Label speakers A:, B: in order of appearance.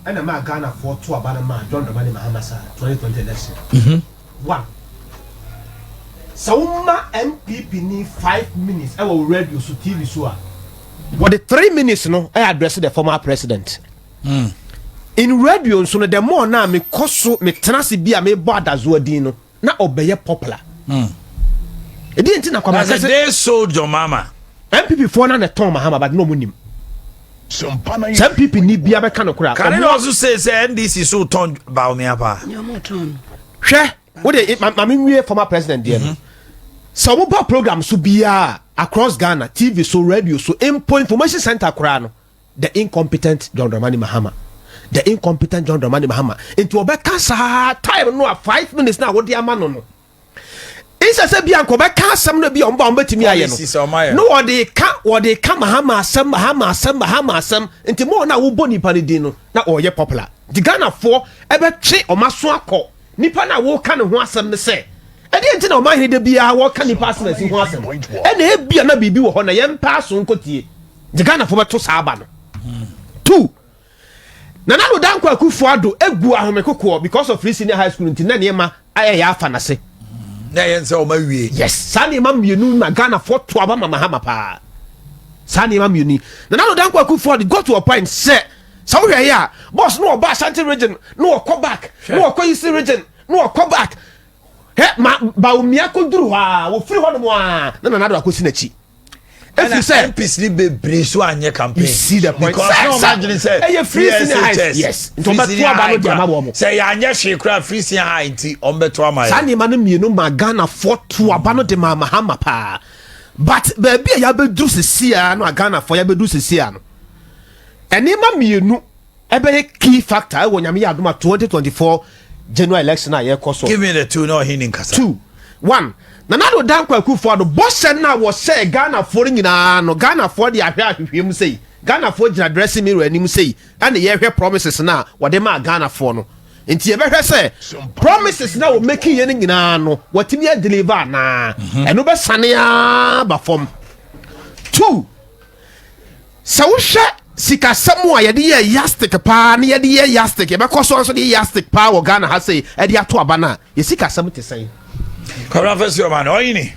A: and a man Ghana for 2 Abana John Mahama 2020 election. 1. SOMPA NPP need 5 minutes. I will read you so TV so. But the 3 minutes no, I addressed the former president. In radio, so the more now me koso me transi bia me border zuadino na obeye popular. It didn't na kwama
B: kase. They sold John Mahama.
A: NPP for na John Mahama but no munim. Some people need bia be kan okura.
B: Can you also say NDC so turn Baumia?
C: Your turn.
A: Hwe, what the mami former president there. Some program so bia across Ghana, TV so radio so information center kura no. The incompetent John Mahama. The incompetent John Mahama. Into Obeka sa time no 5 minutes now what the amano no. Isa se bia ko beka asem no bia omba betimi aye no. No what they can Mahama asem into more na wo boni pa din no na oye popular. The Ghana for ebe twe omaso akọ. Nipa na wo ka ne ho asem ne se. E dey nti na omanhene de bia wo ka nipa asem asi ho asem. E na e bia na bibi wo ho na ye mpa so nkotie. The Ghana for beto sa aba no. 2 Nanalo danko akufuado egu ahomekoko because of free senior high school ntina niema aye ya afa nase
B: na yense o mawie
A: yes sani ma mienu na Ghana for to aba Mahama pa sani ma mienu nanalo danko akufuado go to a point say so hwe ya boss no oba Ashanti region no come back no kwa East region no come back he ma ba umia ko duru ha wo free ho no mo a na nanado akosi na chi. If you say
B: NPC be breso anye campaign,
A: you see the point.
B: Because no imagine say
A: free senior high. Yes.
B: Say anye hwe kra free senior high nti ombeto amaye.
A: Sani ma no mienu ma Ghana for to abano de Mahama pa. But baby ya be do sesia no Ghana for ya be do sesia no. Eni ma mienu ebe key factor e wo nyame ya adoma 2024 general election na ye koso.
B: Give me the 2 no hinin kasa.
A: 2 1 Nanado danko akufuado boss na wo say Ghana for nyina no Ghana for de ahwehwem sei Ghana for jina dressing mirror anim sei and ye hwe promises na wo de ma Ghana for no enti ye behwe say promises na wo making ye nyina no watimi deliver na eno be sane ya ba fom. 2 sa wo hwe sika samu a ye de ye yastic pa na ye de ye yastic ye be koso so de yastic pa wo Ghana ha sei e de ato aba na ye sika samu te sei.
B: Kwabena Kesse man, omanhene.